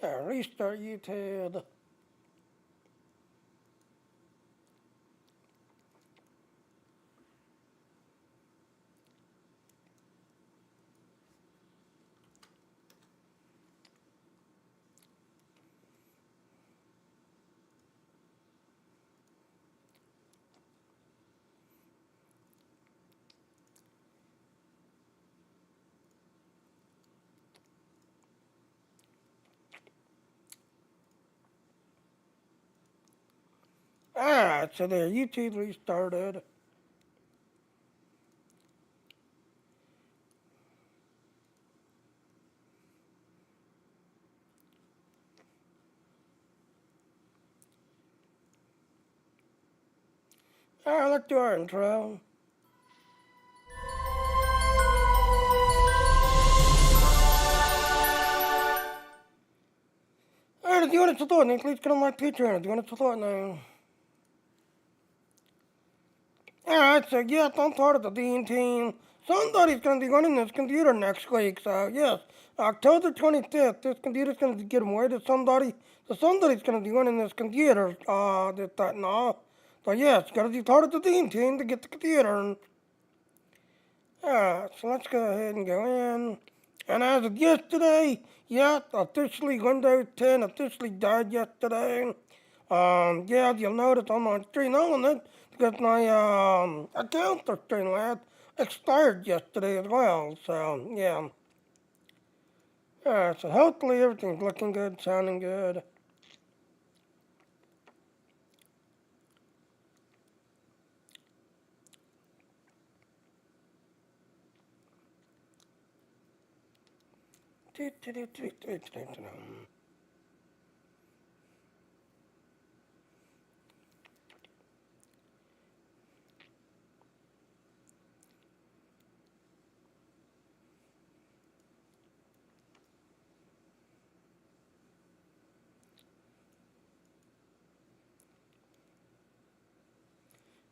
Restart YouTube. Alright, so there, YouTube restarted. Alright, let's do our intro. Alright, if you want to support me, please get on my Patreon if you want to support me. Alright, so yes, I'm part of the Dean team. Somebody's going to be running this computer next week, so yes, October 25th, this computer's going to be given away to somebody. So somebody's going to be running this computer, this, that, and all. So yes, got to be part of the Dean team to get the computer. Alright, so let's go ahead and go in. And as of yesterday, yes, officially Windows 10 officially died yesterday. Yeah, you'll notice I'm on stream element because my account for Streamlabs expired yesterday as well. So yeah. So hopefully everything's looking good, sounding good.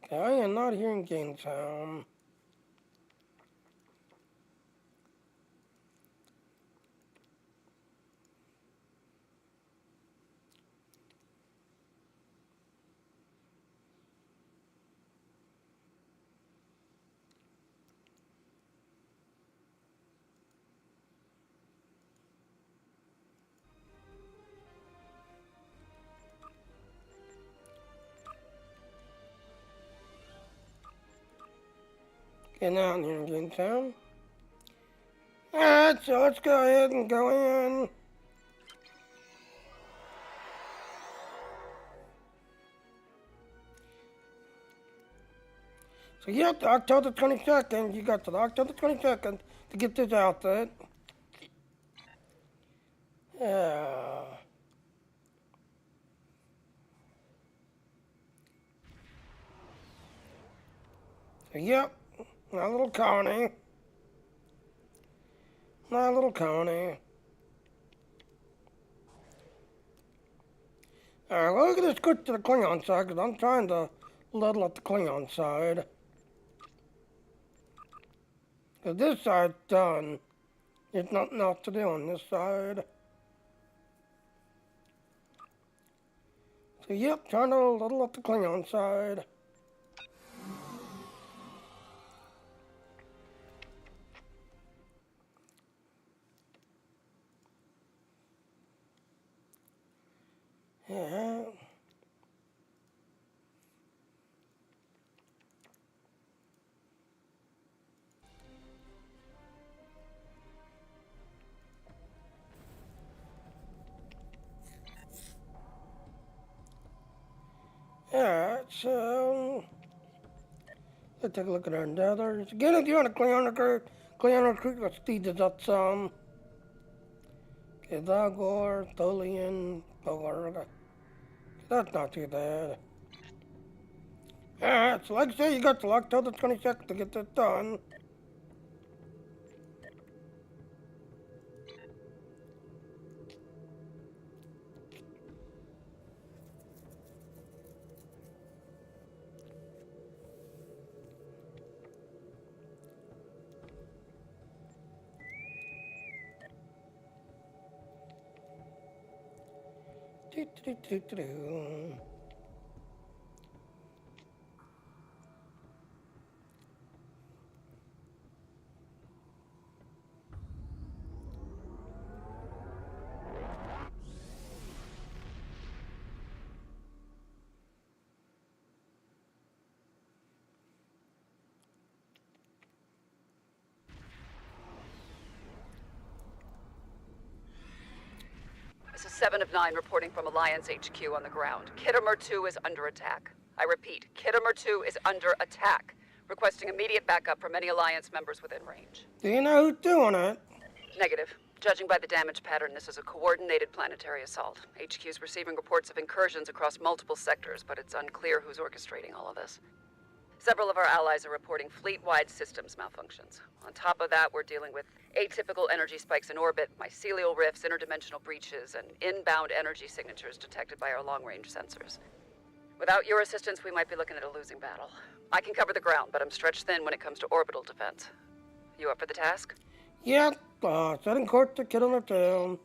Okay, I am not hearing game sound. Okay, now I'm hearing game sound. Alright, so let's go ahead and go in. So yep, October 22nd, you got to the October 22nd to get this outfit. Yeah. So yep, my little Connie. My little Connie. Alright, well, we're gonna switch to the Klingon side because I'm trying to level up the Klingon side. Because this side's done. There's nothing else to do on this side. So yep, trying to level up the Klingon side. Yeah. Alright, so let's take a look at our endeavors. Again, if you want to Klingon recruit, let's speed this up some. Okay, Zagor, Tholian, Bogarga. That's not too bad. Alright, so like I say, you got till October 22nd to get this done. This is 7 of 9 reporting from Alliance HQ on the ground. Kittimer 2 is under attack. I repeat, Kittimer 2 is under attack. Requesting immediate backup from any Alliance members within range. Do you know who's doing it? Negative. Judging by the damage pattern, this is a coordinated planetary assault. HQ is receiving reports of incursions across multiple sectors, but it's unclear who's orchestrating all of this. Several of our allies are reporting fleet-wide systems malfunctions. On top of that, we're dealing with atypical energy spikes in orbit, mycelial rifts, interdimensional breaches, and inbound energy signatures detected by our long-range sensors. Without your assistance, we might be looking at a losing battle. I can cover the ground, but I'm stretched thin when it comes to orbital defense. You up for the task? Yep, setting course to Kittimer Town.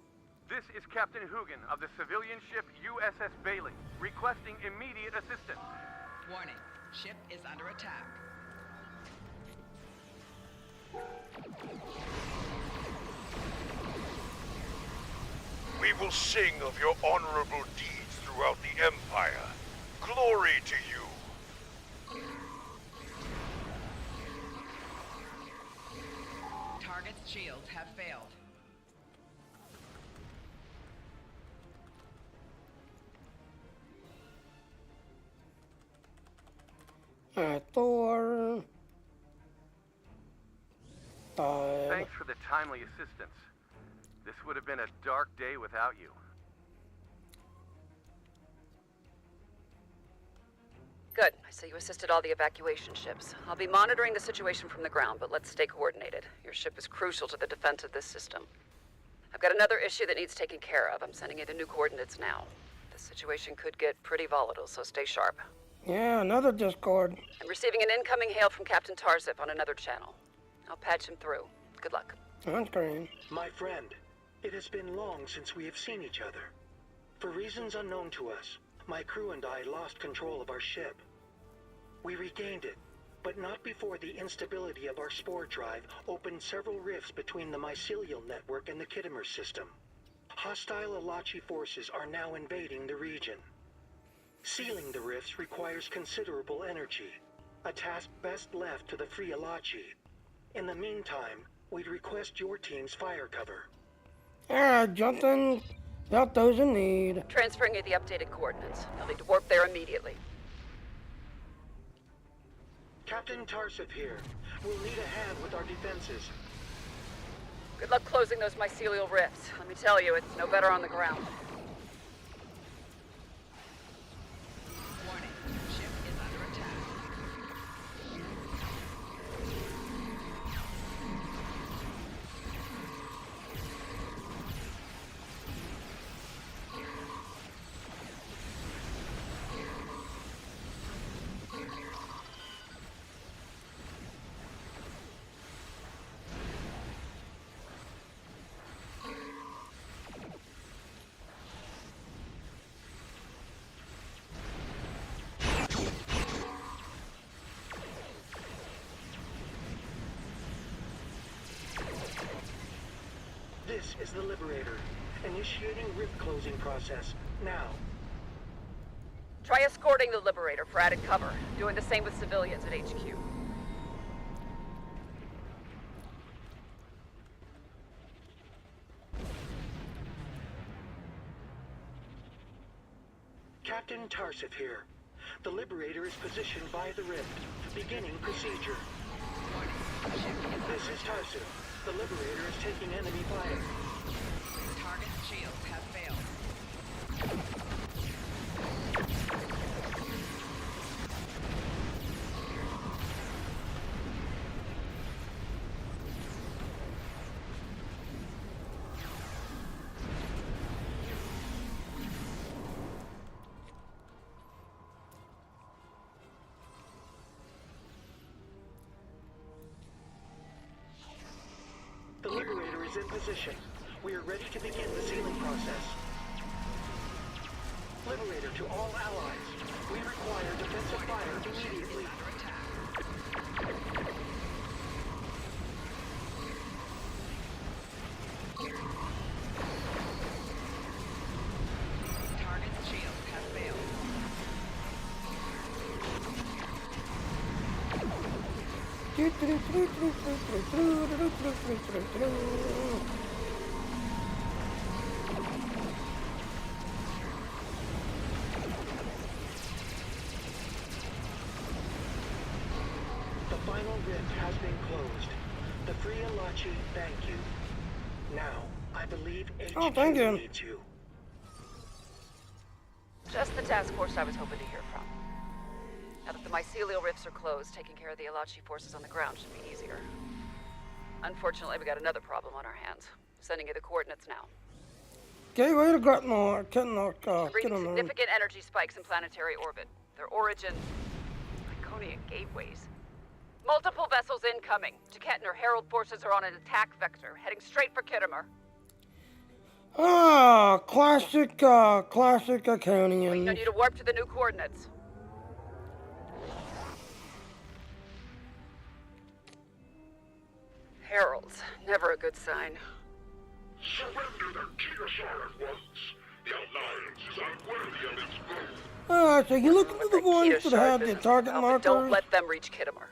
This is Captain Hugin of the civilian ship USS Bailey, requesting immediate assistance. Warning, ship is under attack. We will sing of your honorable deeds throughout the Empire. Glory to you! Target's shields have failed. Thor. Thanks for the timely assistance. This would have been a dark day without you. Good. I see you assisted all the evacuation ships. I'll be monitoring the situation from the ground, but let's stay coordinated. Your ship is crucial to the defense of this system. I've got another issue that needs taken care of. I'm sending you the new coordinates now. This situation could get pretty volatile, so stay sharp. Yeah, another Discord. I'm receiving an incoming hail from Captain Tarsif on another channel. I'll patch him through. Good luck. On screen. My friend, it has been long since we have seen each other. For reasons unknown to us, my crew and I lost control of our ship. We regained it, but not before the instability of our spore drive opened several rifts between the mycelial network and the Kittimer system. Hostile Alachi forces are now invading the region. Sealing the rifts requires considerable energy, a task best left to the free Alachi. In the meantime, we'd request your team's fire cover. Alright, Jonathan. Got those in need. Transferring you the updated coordinates. You'll need to warp there immediately. Captain Tarsif here. We'll need a hand with our defenses. Good luck closing those mycelial rifts. Let me tell you, it's no better on the ground. Warning, ship is under attack. This is the Liberator, initiating rift closing process, now. Try escorting the Liberator for added cover. Doing the same with civilians at HQ. Captain Tarsif here. The Liberator is positioned by the rift, beginning procedure. This is Tarsif. The Liberator is taking enemy fire. Target's shields have failed. The Liberator is in position. We are ready to begin the sealing process. Liberator to all allies. We require defensive fire immediately. Under attack. Target's shields have failed. The final rift has been closed. The Free Alachi thank you. Now, I believe HQ Oh, thank you. needs you. Just the task force I was hoping to hear from. Now that the mycelial rifts are closed, taking care of the Alachi forces on the ground should be easier. Unfortunately, we got another problem on our hands. Sending you the coordinates now. Gateway to Gretnor, Ketnok, Reading significant energy spikes in planetary orbit. Their origin, Iconian gateways. Multiple vessels incoming. Kettner Herald forces are on an attack vector, heading straight for Kittimer. Ah, classic Waiting on Iconian. you to warp to the new coordinates. Heralds, never a good sign. Surrender the Keersar at once. The Alliance is unworthy of its growth. Ah, so you look into the ones Kita that shard have the business target about, but Don't markers. let them reach Kittimer.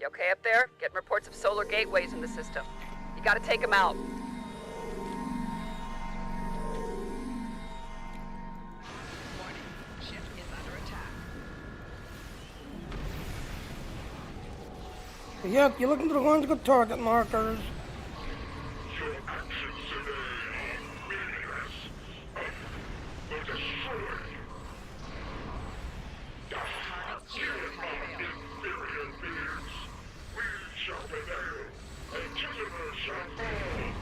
You okay up there? Getting reports of solar gateways in the system. You gotta take them out. Warning. Ship is under attack. Yep, you look into the ones with target markers. Your actions today are meaningless. But destroyed. Target's shields have failed. Inferior beings. We shall prevail. And Kittimer shall fall.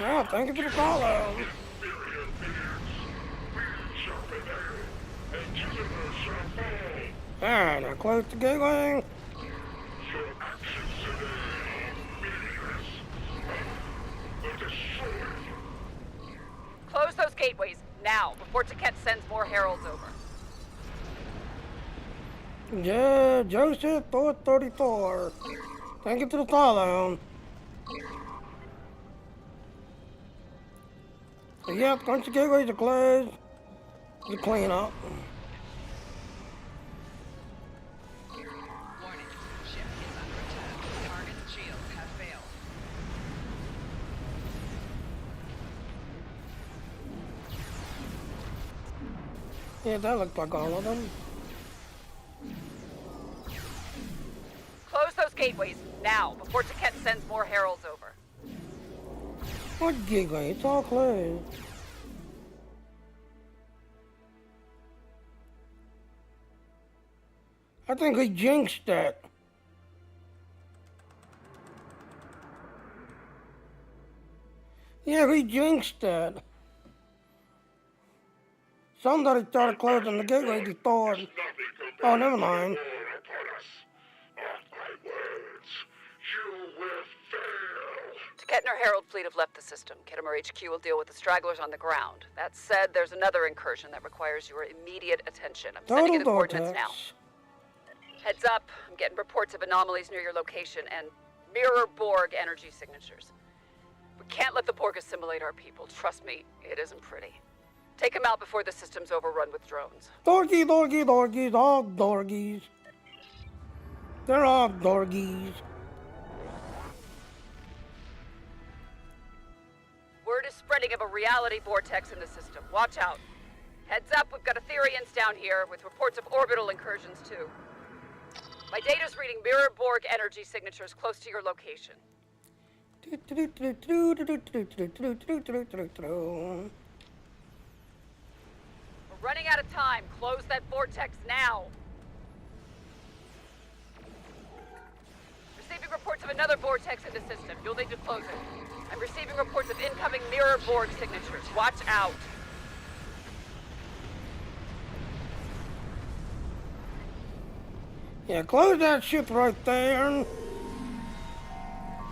Ah, thank you for the follow. Inferior beings. We shall prevail. And Kittimer shall fall. Ah, now close the gateway. Your actions today are meaningless. But destroyed. Close those gateways, now, before Taket sends more heralds over. Yeah, Joseph 434. Thank you for the follow. Yep, once the gateways are closed, you clean up. Warning. Ship is under attack. Target's shields have failed. Yeah, that looks like all of them. Close those gateways, now, before Taket sends more heralds over. What gateway? It's all closed. I think we jinxed that. Yeah, we jinxed that. Somebody started closing the gateway before. Oh, never mind. War upon us. Mark my words. You will fail. Kettner Herald fleet have left the system. Kittimer HQ will deal with the stragglers on the ground. That said, there's another incursion that requires your immediate attention. I'm sending you the Total coordinates now. vortex. Heads up, I'm getting reports of anomalies near your location and mirror Borg energy signatures. We can't let the Borg assimilate our people. Trust me, it isn't pretty. Take them out before the system's overrun with drones. Dorgies, all dorgies. They're all dorgies. Word is spreading of a reality vortex in the system. Watch out. Heads up, we've got Aetherians down here with reports of orbital incursions too. My data's reading mirror Borg energy signatures close to your location. We're running out of time. Close that vortex now. Receiving reports of another vortex in the system. You'll need to close it. I'm receiving reports of incoming mirror Borg signatures. Watch out. Yeah, close that ship right there.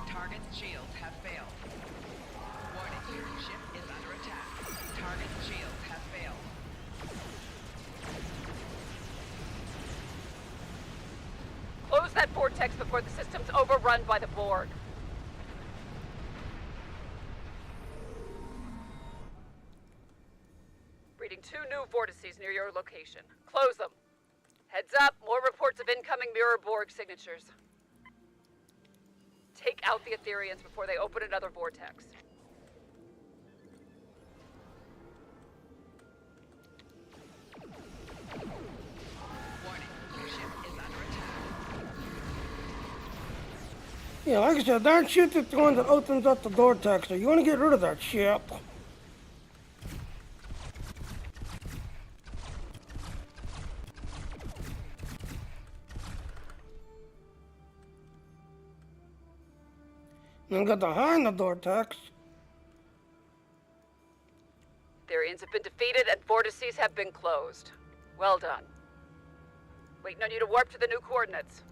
Target's shields have failed. Warning. Ship is under attack. vortex before the system's overrun by the Borg. Reading 2 new vortices near your location. Close them. Heads up, more reports of incoming mirror Borg signatures. Take out the Aetherians before they open another vortex. Warning, your ship is under attack. Yeah, like I said, that ship is the one that opens up the vortex, so you want to get rid of that ship. Then get behind the vortex. Aetherians have been defeated and vortices have been closed. Well done. Waiting on you to warp to the new coordinates.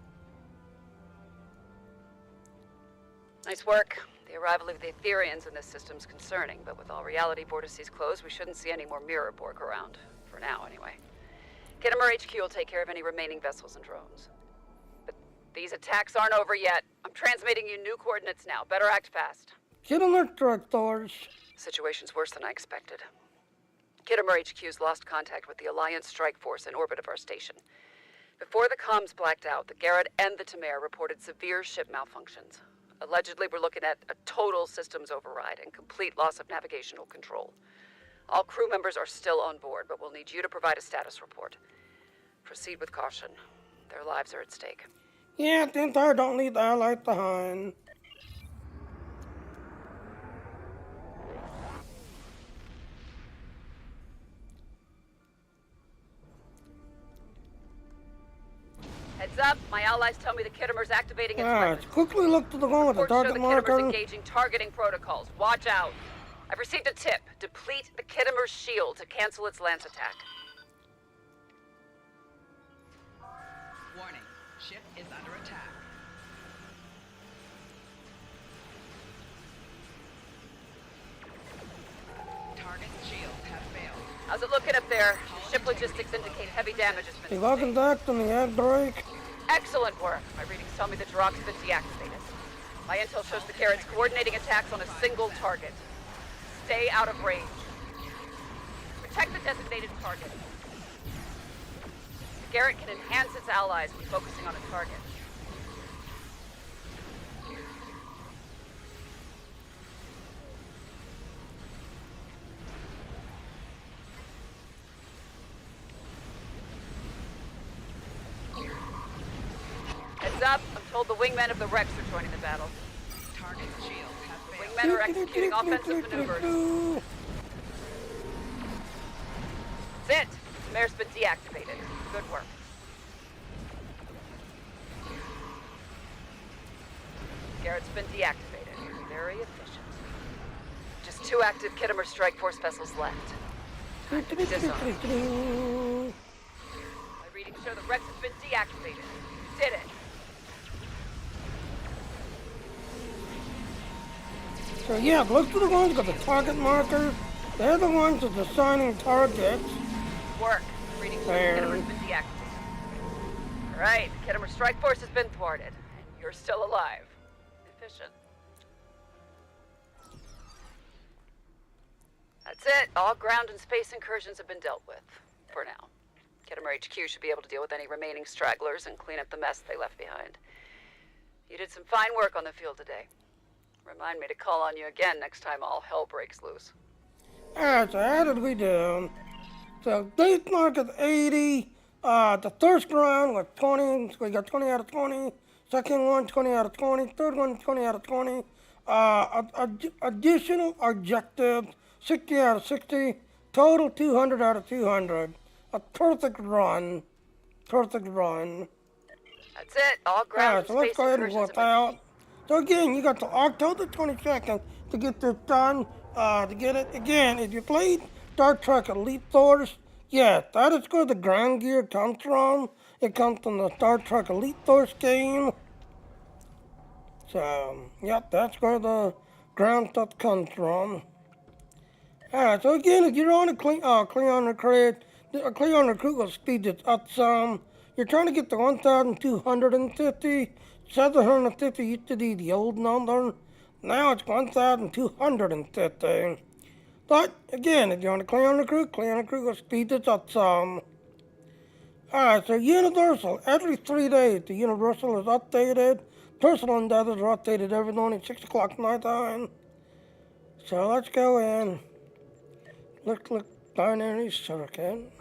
Nice work. The arrival of the Aetherians in this system's concerning, but with all reality vortices closed, we shouldn't see any more mirror Borg around. For now, anyway. Kittimer HQ will take care of any remaining vessels and drones. But these attacks aren't over yet. I'm transmitting you new coordinates now. Better act fast. Get on the tractors. Situation's worse than I expected. Kittimer HQ's lost contact with the Alliance strike force in orbit of our station. Before the comms blacked out, the Garrett and the Tamar reported severe ship malfunctions. Allegedly, we're looking at a total systems override and complete loss of navigational control. All crew members are still on board, but we'll need you to provide a status report. Proceed with caution. Their lives are at stake. Yeah, the Empire don't leave the allies behind. Heads up, my allies tell me the Kittimer's activating its Alright, weapons. quickly look to the one with the Reports show target the Kittimer's marker. engaging targeting protocols. Watch out. I've received a tip. Deplete the Kittimer's shield to cancel its lance attack. Warning, ship is under attack. Target's shields have failed. How's it looking up there? Ship logistics indicate heavy damage has The been welcome sustained. back on the ad break. Excellent work. My readings tell me the Drock's been deactivated. My intel shows the Garrett's coordinating attacks on a single target. Stay out of range. Protect the designated target. The Garrett can enhance its allies when focusing on a target. Heads up, I'm told the wingmen of the Rex are joining the battle. Target's shields have failed. Wingmen are executing offensive maneuvers. That's it! Tamar's been deactivated. Good work. Garrett's been deactivated. Very efficient. Just 2 active Kittimer Strike Force vessels left. Time to disarm. My readings show the Rex has been deactivated. You did it. So yeah, look to the ones with the target markers. They're the ones that's assigning targets. Work. Readings show the There. Kittimer's been deactivated. Alright, the Kittimer Strike Force has been thwarted. And you're still alive. Efficient. That's it. All ground and space incursions have been dealt with. For now. Kittimer HQ should be able to deal with any remaining stragglers and clean up the mess they left behind. You did some fine work on the field today. Remind me to call on you again next time all hell breaks loose. Alright, so how did we do? So base mark is 80. The first round was 20. So we got 20 out of 20. Second one, 20 out of 20. Third one, 20 out of 20. Additional objectives, 60 out of 60. Total 200 out of 200. A perfect run. Perfect run. That's it. All ground Alright, so let's and space go ahead and incursions work have been... out. So again, you got to October 22nd to get this done. To get it, again, if you played Star Trek Elite Force, yes, that is where the ground gear comes from. It comes from the Star Trek Elite Force game. So, yep, that's where the ground stuff comes from. Alright, so again, if you're on a Klingon recruit will speed this up some. You're trying to get to 1,250. 750 used to be the old number. Now it's 1,250. But again, if you want to clear on the crew will speed this up some. Alright, so Universal, every 3 days the Universal is updated. Personal endeavors are updated every morning, 6 o'clock night time. So let's go in. Look, binary circuit.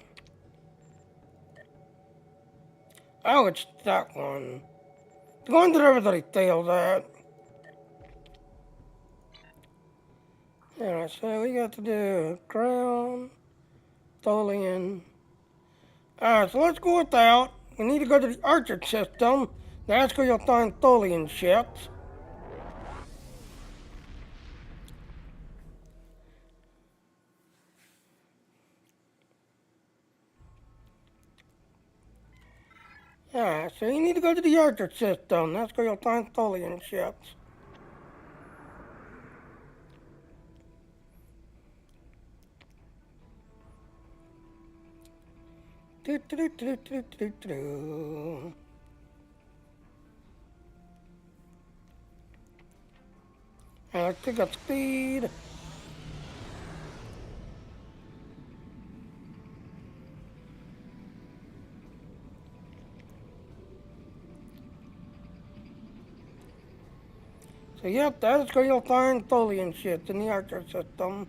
Oh, it's that one. The one that everybody fails at. Alright, so we got to do ground, Tholian. Alright, so let's go without. We need to go to the Archer system. That's where you'll find Tholian ships. Alright, so you need to go to the Archer system. That's where you'll find Tholian ships. Let's pick up speed. So yep, that's where you'll find Tholian ships in the Archer system.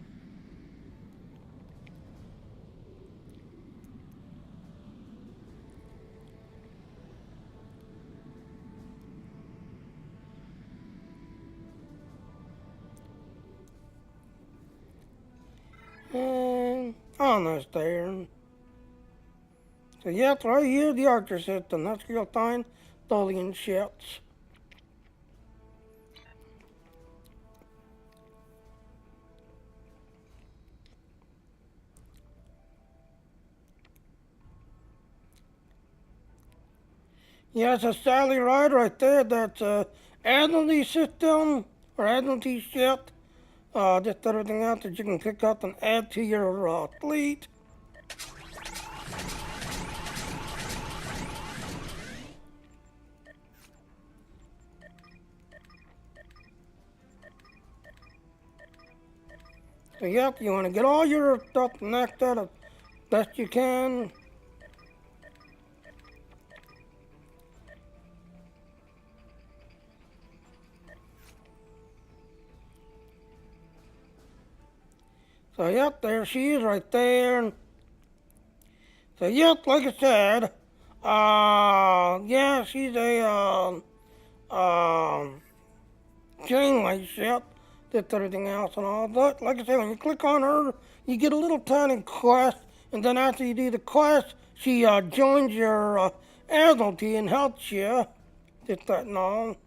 And almost there. So yep, right here, the Archer system. That's where you'll find Tholian ships. Yes, a Sally Ride right there. That's a Admiralty system or Admiralty ship. Just everything else that you can pick up and add to your fleet. So yep, you want to get all your stuff knocked out as best you can. So yep, there she is right there. So yep, like I said, yeah, she's a chain ship. Just everything else and all. But like I said, when you click on her, you get a little tiny quest, and then after you do the quest, she joins your Admiralty and helps you. Just that and all.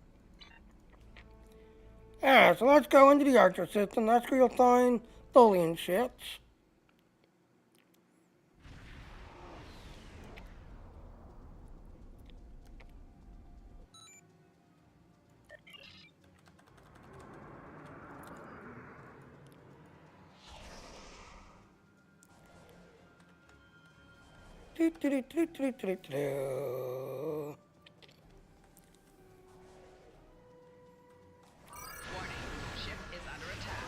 Alright, so let's go into the Archer system. That's where you'll find Tholian ships. Warning, ship is under attack.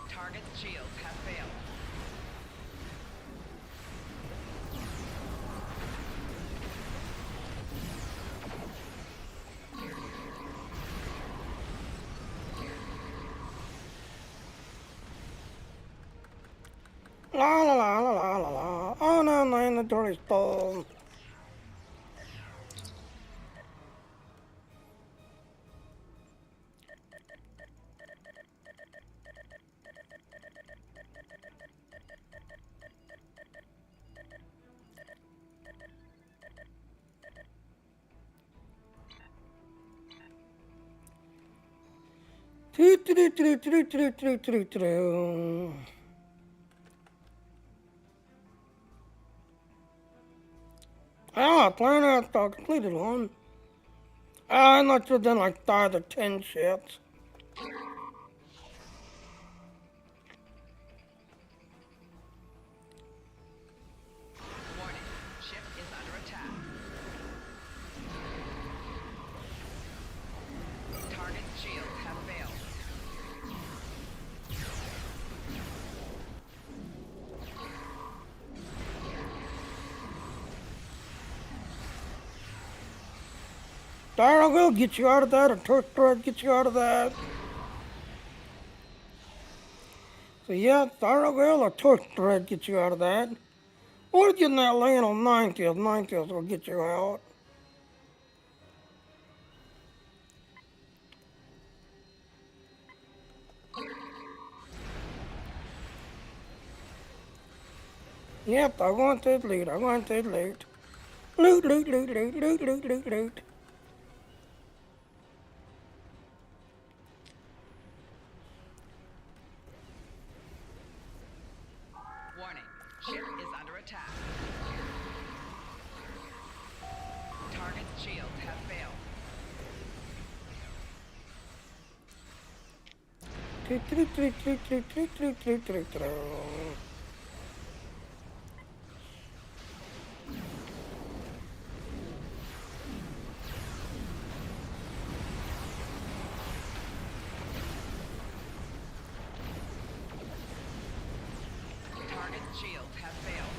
Target's shields have failed. La la la la la la la. Oh no, my inventory's full. Ah, planet completed one. I must have done like 5 or 10 ships. Warning, Darrow will get you out of that, or Torch Thread get you out of that. So yeah, Darrow will or Torch Thread get you out of that. Or getting that land on Ninetales. Ninetales will get you out. Yep, I want that loot. I want that loot. Loot, loot, loot, loot, loot, loot, loot, loot. Warning. Ship is under attack. Target's shields have failed. Target's shields have failed.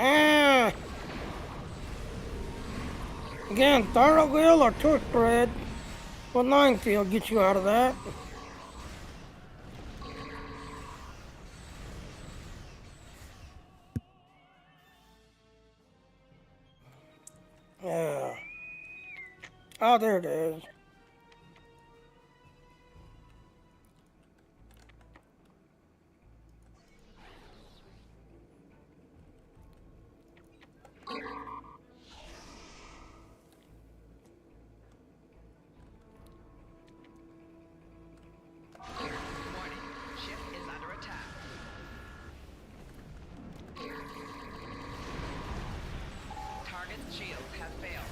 Ah! Again, Thorough Wheel or Torch Thread. Well, Ninetales get you out of that. Yeah. Oh, there it is. Warning. Ship is under attack. Target's shields have failed.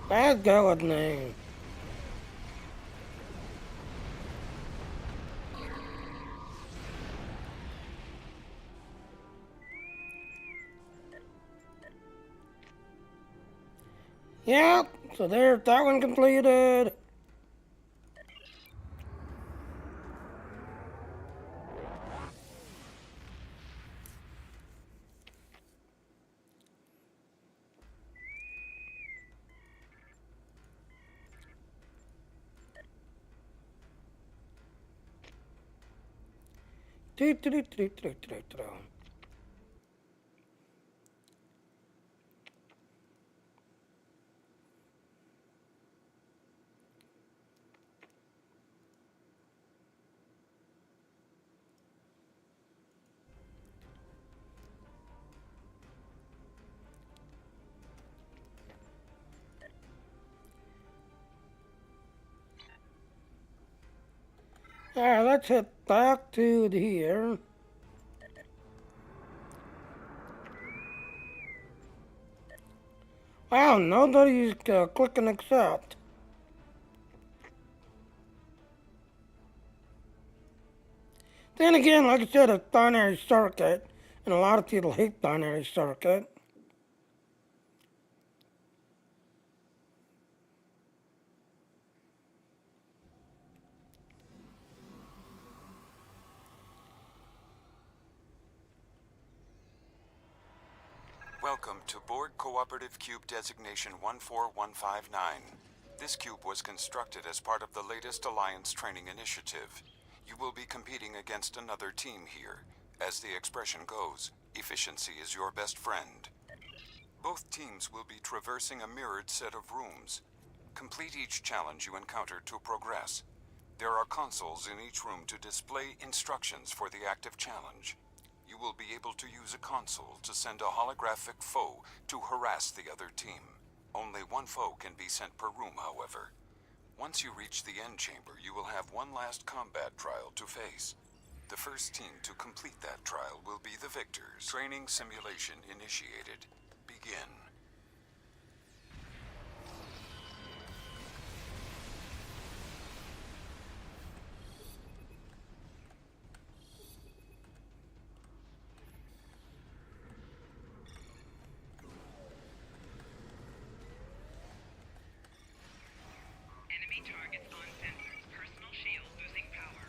Bad God name. Yep, so there's that one completed. Alright, let's head back to here. Wow, nobody's clicking accept. Then again, like I said, it's binary circuit, and a lot of people hate binary circuit. Welcome to Board Cooperative Cube Designation 14159. This cube was constructed as part of the latest Alliance training initiative. You will be competing against another team here. As the expression goes, efficiency is your best friend. Both teams will be traversing a mirrored set of rooms. Complete each challenge you encounter to progress. There are consoles in each room to display instructions for the active challenge. You will be able to use a console to send a holographic foe to harass the other team. Only one foe can be sent per room, however. Once you reach the end chamber, you will have one last combat trial to face. The first team to complete that trial will be the victors. Training simulation initiated. Begin. Enemy targets on sensors. Personal shield losing power.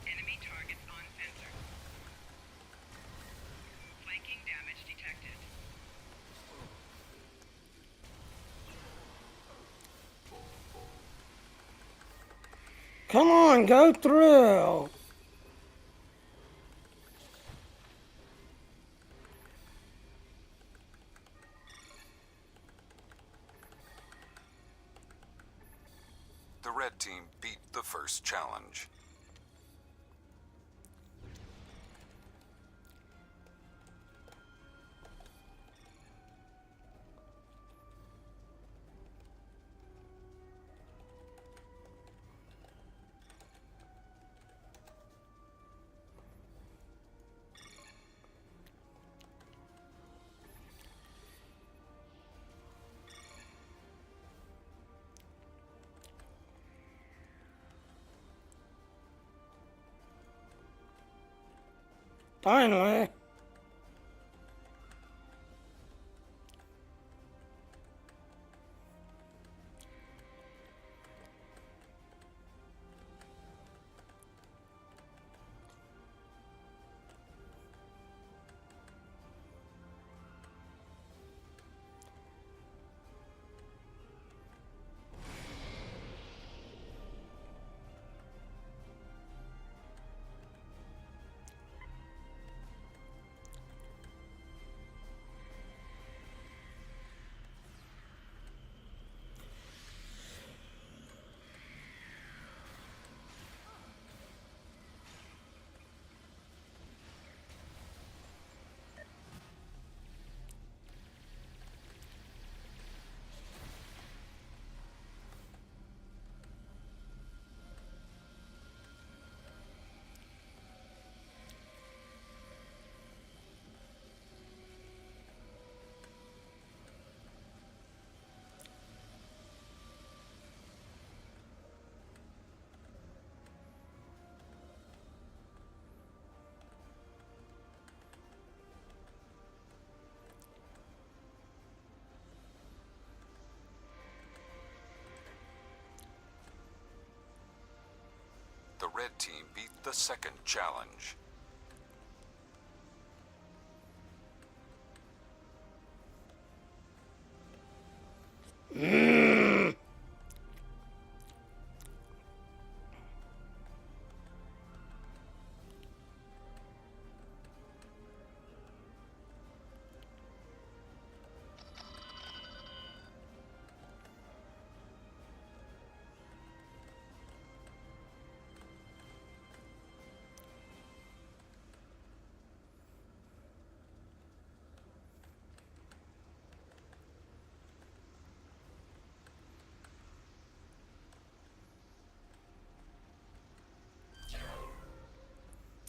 Enemy targets on sensor. Flanking damage detected. Come on, go through. The red team beat the first challenge. Finally. The red team beat the second challenge.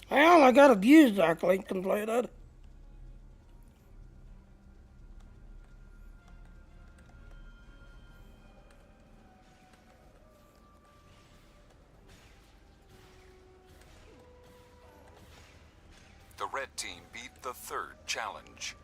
Well, I got a view exactly completed. The red team beat the third challenge.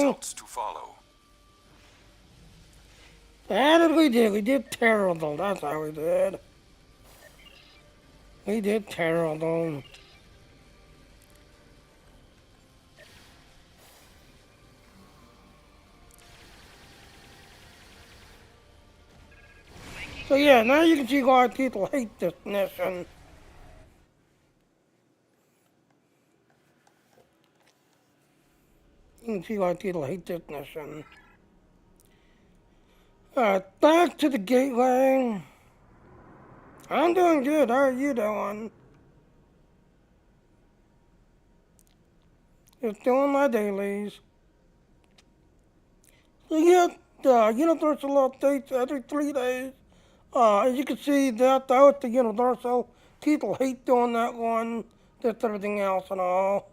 results to follow. How did we do? We did terrible. That's how we did. We did terrible. So yeah, now you can see why people hate this mission. You can see why people hate this mission. Alright, back to the gateway. I'm doing good. How are you doing? Just doing my dailies. So yeah, universal updates every 3 days. As you can see, that was the universal. People hate doing that one. Just everything else and all.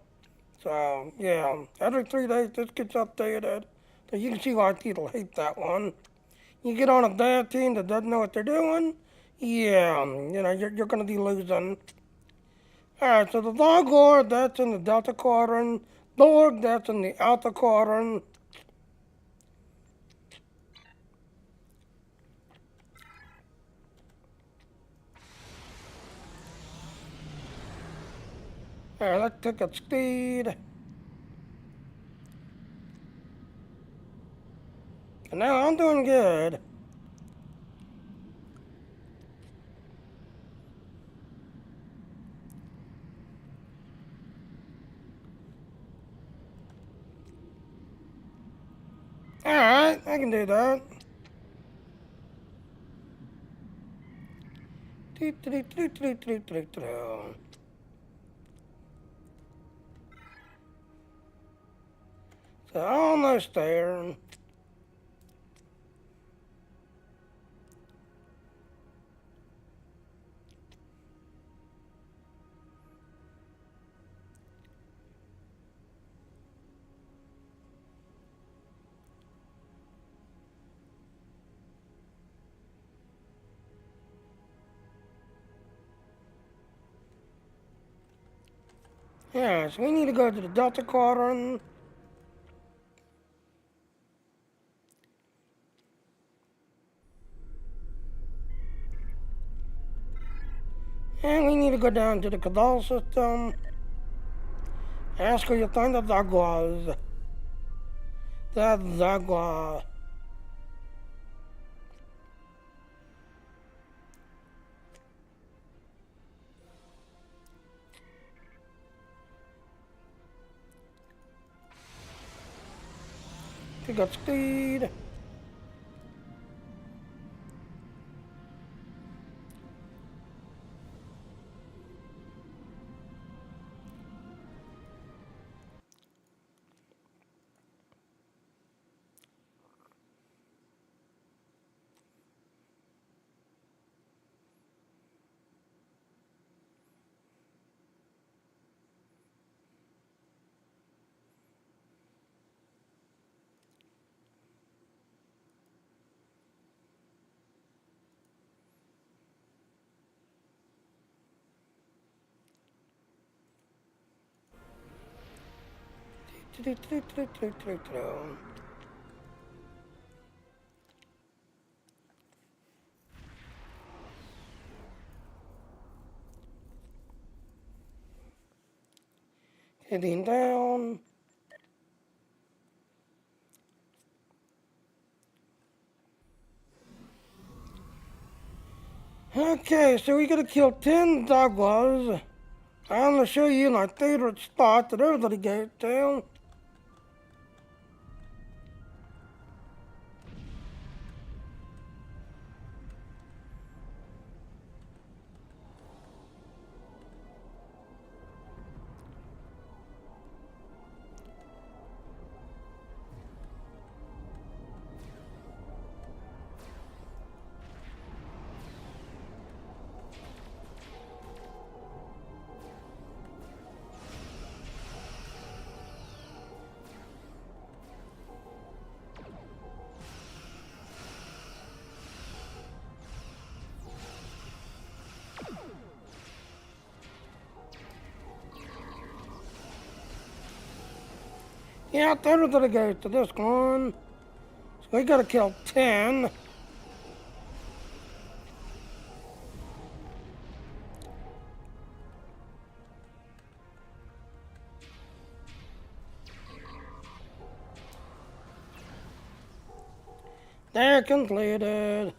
So yeah, every 3 days this gets updated. So you can see why people hate that one. You get on a bad team that doesn't know what they're doing. Yeah, you're gonna be losing. Alright, so the Logor, that's in the Delta Quadrant. Borg, that's in the Alpha Quadrant. Alright, let's take up speed. And now I'm doing good. Alright, I can do that. So almost there. Yeah, so we need to go to the Delta Quadrant. And we need to go down to the Cabal system. Ask where you find the Jaguars. The Jaguar. We got speed. Heading down. Okay, so we gotta kill 10 Jaguars. I'm gonna show you my favorite spot that everybody goes to. Yeah, there to the gate to this one. So we gotta kill 10. They're completed.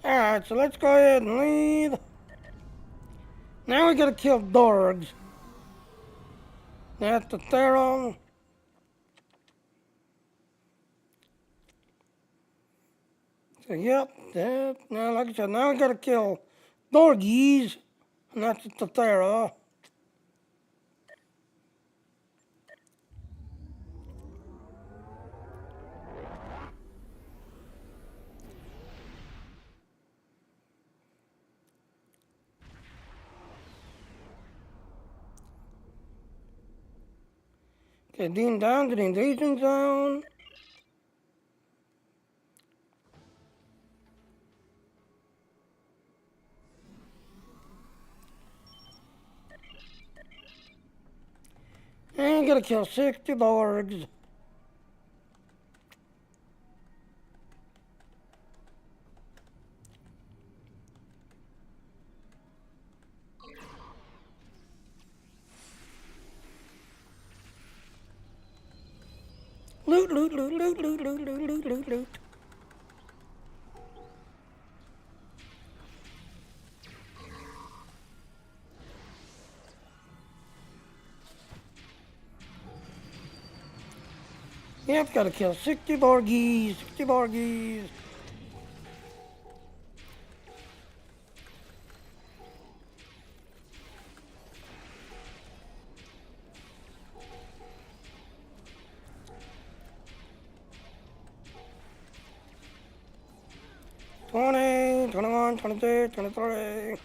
Alright, so let's go ahead and leave. Now we gotta kill Dorgs. That's the Theron. So yep, that now like I said, now we gotta kill Dorgies. And that's the Thera. Okay, Dean down to the invasion zone. And gotta kill 60 Dorgs. Loot, loot, loot, loot, loot, loot, loot, loot, loot, loot. Yep, gotta kill 60 Borgies, 60 Borgies. Twenty, 21, 22, 23.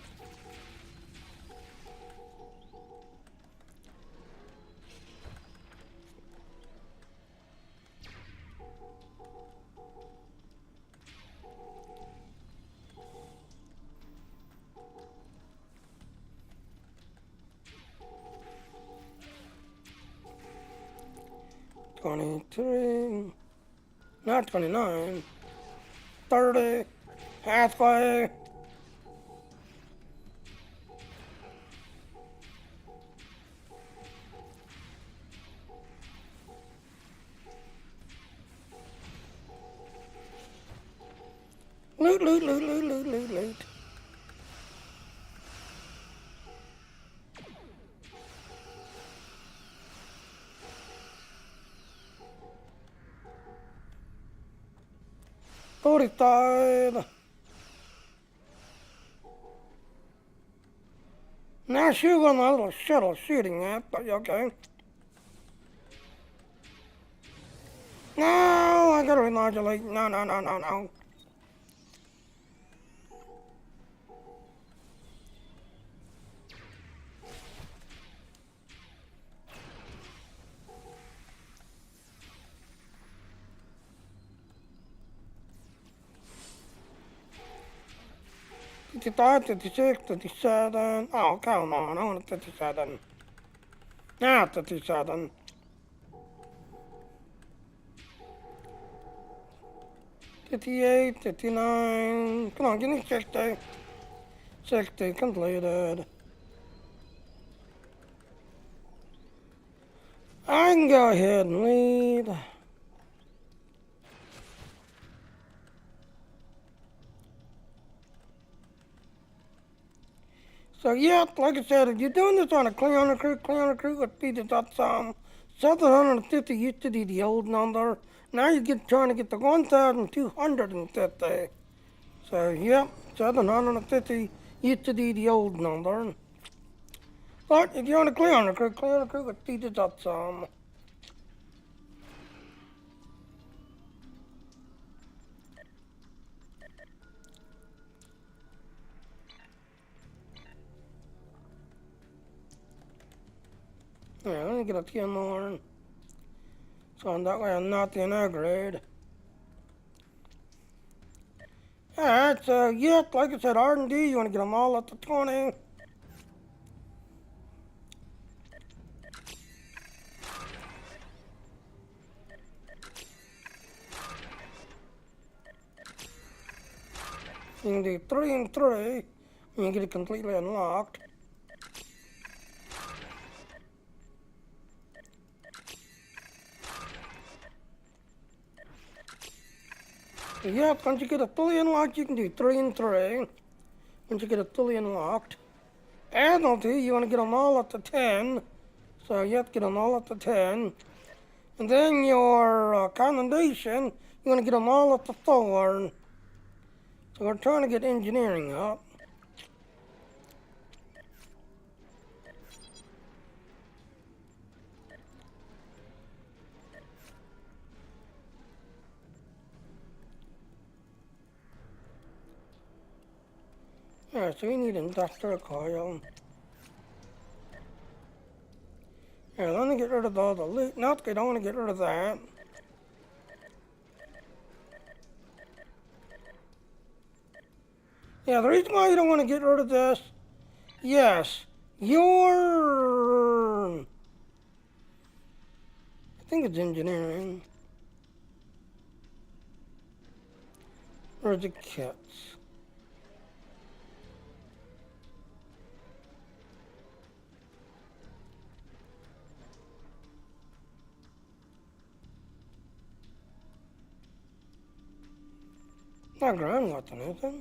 $23, not 29, 30, halfway. Loot, loot, loot, loot, loot, loot, loot. $45. Now she's on a little shuttle shooting at, but okay. No, I gotta remodulate. No, no, no, no, no. $55, $56, $57. Oh, come on, I want a $57. Now $57. $58, $59. Come on, give me 60. 60 completed. I can go ahead and leave. So yeah, like I said, if you're doing this on a Cleon recruit would be the .some. 750 used to be the old number. Now you get trying to get the 1,250. So yeah, 750 used to be the old number. But if you're on a Cleon recruit would be the .some. Yeah, let me get a few more. So that way I'm not in a grade. Alright, so yeah, like I said, R&D, you want to get them all up to 20. You can do 3 and 3, and you get it completely unlocked. Yeah, once you get it fully unlocked, you can do 3 and 3. Once you get it fully unlocked. Admiralty, you want to get them all up to 10. So you have to get them all up to 10. And then your commendation, you want to get them all up to 4. So we're trying to get engineering up. Alright, so we need industrial coil. Here, let me get rid of all the loot. Nope, I don't want to get rid of that. Yeah, the reason why you don't want to get rid of this, yes, your... I think it's engineering. Or is it kits? Not ground weapon, is it?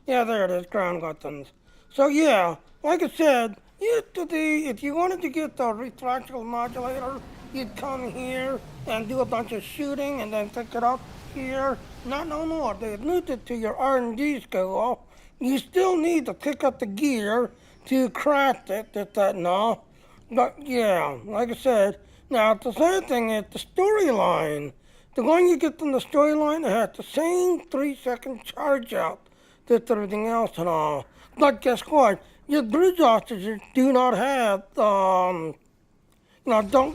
Yeah, there it is, ground weapons. So yeah, like I said, if you wanted to get the refractional modulator, you'd come here and do a bunch of shooting and then pick it up here. Not no more. They've moved it to your R&D school. You still need to pick up the gear to craft it, no. But yeah, like I said, now the sad thing is the storyline. The one you get from the storyline has the same 3-second charge up that everything else and all. But guess what? Your bridge officers do not have, don't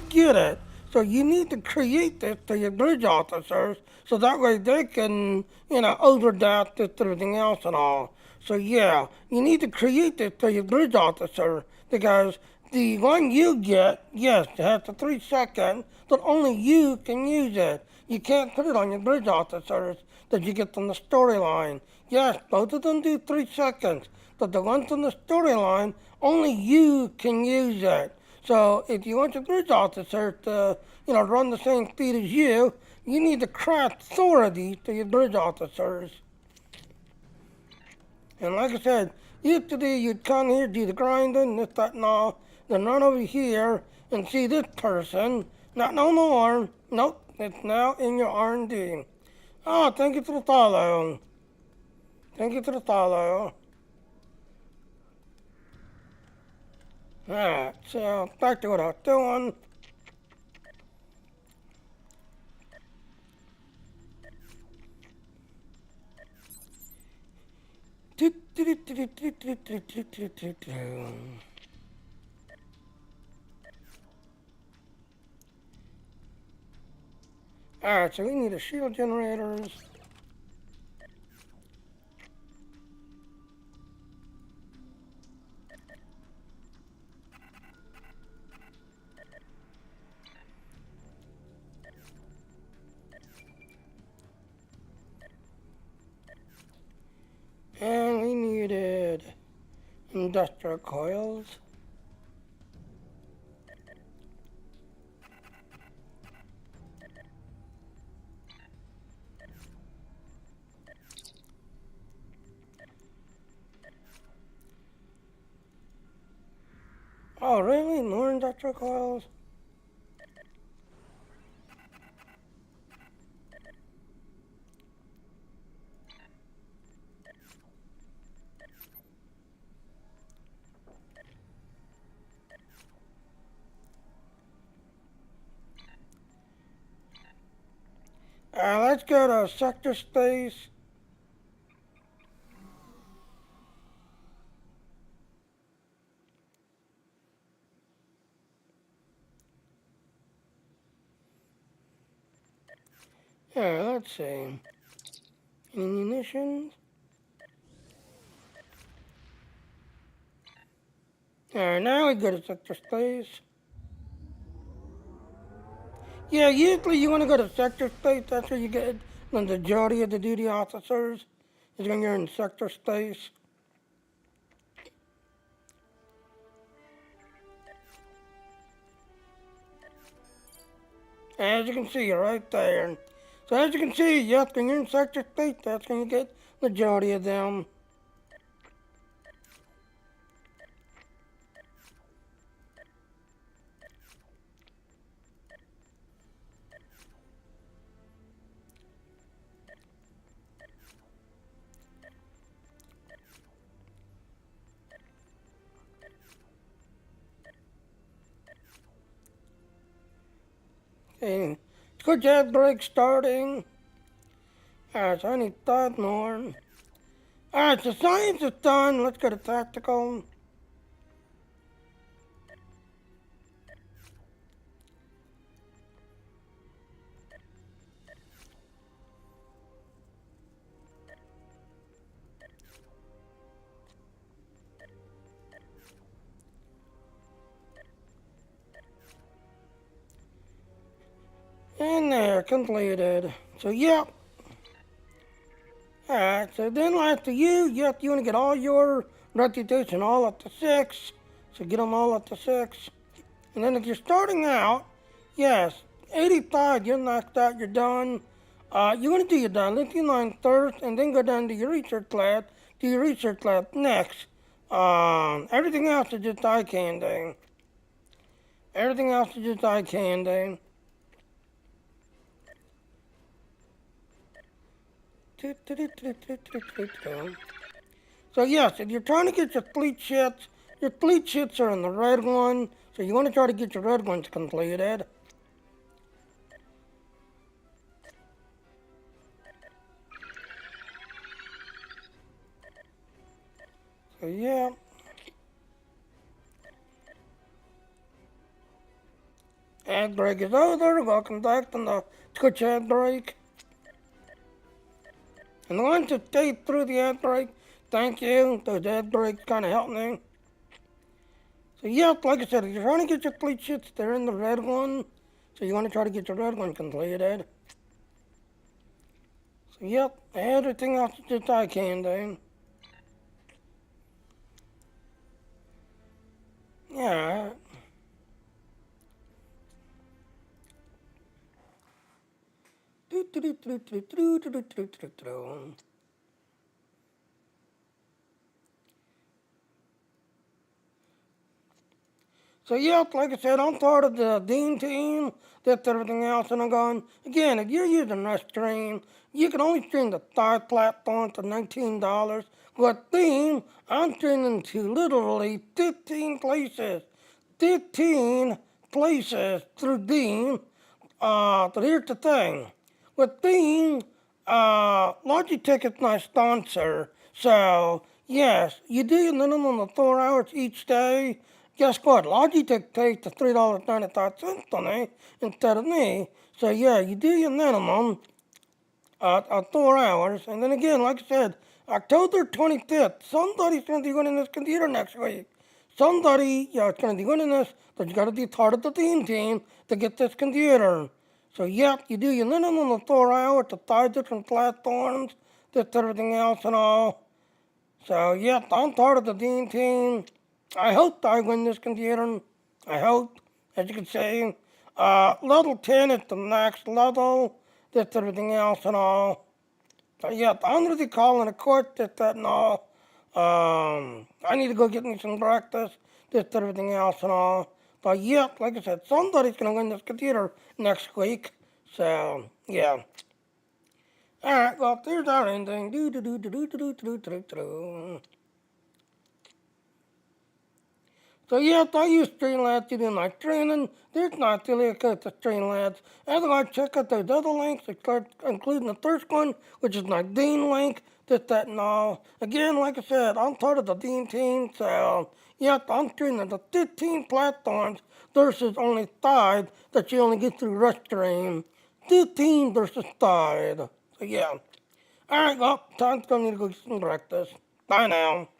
get it. So you need to create this to your bridge officers so that way they can, overdraft this everything else and all. So yeah, you need to create this to your bridge officer because the one you get, yes, it has the 3-second, but only you can use it. You can't put it on your bridge officers that you get from the storyline. Yes, both of them do 3 seconds, but the ones from the storyline, only you can use it. So if you want your bridge officer to, run the same speed as you need to craft authority to your bridge officers. And like I said, yesterday you'd come here, do the grinding, this, that, and all, then run over here and see this person. Not no more. Nope, it's now in your R&D. Oh, thank you for the follow. Thank you for the follow. Alright, so back to what I was doing. Alright, so we need a shield generators. And we needed industrial coils. Oh, really? More industrial coils? Let's go to sector space. Yeah, let's see. Any munitions? Alright, now we go to sector space. Yeah, usually you want to go to sector space. That's where you get the majority of the duty officers. Is when you're in sector space. As you can see, right there. So as you can see, yes, when you're in sector space, that's when you get majority of them. Okay, good job, break starting. Alright, so I need 5 more. Alright, so science is done. Let's go to tactical. And there, completed. So, yep. Alright, so then after you want to get all your reputation all up to 6. So get them all up to 6. And then if you're starting out, yes, 85, you're knocked out, you're done. You're going to do your lithium line first, and then go down to your research lab, next. Everything else is just eye candy. Everything else is just eye candy. So yes, if you're trying to get your fleet ships are in the red one, so you want to try to get your red ones completed. So yeah. Ad break is over. Welcome back to the Twitch ad break. And the ones that stayed through the ad break, thank you. Those ad breaks kind of helped me. So yep, like I said, if you're trying to get your fleet ships, they're in the red one. So you want to try to get your red one completed. So yep, everything else is just eye candy. Yeah. So yep, like I said, I'm part of the Dean team. That's everything else, and I'm going, again, if you're using our stream, you can only stream the third platform for $19. With Dean, I'm streaming to literally 15 places. 15 places through Dean. But here's the thing. With Dean, Logitech is my sponsor. So, yes, you do your minimum of 4 hours each day. Guess what? Logitech pays the $3.95 on me instead of me. So, yeah, you do your minimum of 4 hours. And then again, like I said, October 25th, somebody's going to be winning this computer next week. Somebody, is going to be winning this, but you got to be part of the team to get this computer. So, yep, you do your minimum of 4 hours to 5 different platforms, just everything else and all. So, yep, I'm part of the Dean team. I hope I win this computer. I hope, as you can see. Level 10 is the next level, just everything else and all. So, yep, I'm going to be calling it quits, just that and all. I need to go get me some breakfast, just everything else and all. But yep, like I said, somebody's going to win this computer next week. So, yeah. Alright, well, there's our ending. So yes, I use Streamlabs to do my training. There's not really a code to Streamlabs. Otherwise, check out those other links, including the first one, which is my Dean link, just that and all. Again, like I said, I'm part of the Dean team, so yes, I'm streaming the 15 platforms versus only 5 that you only get through Rush Stream. 15 versus 5. So yeah. Alright, well, time's coming to go get some breakfast. Bye now.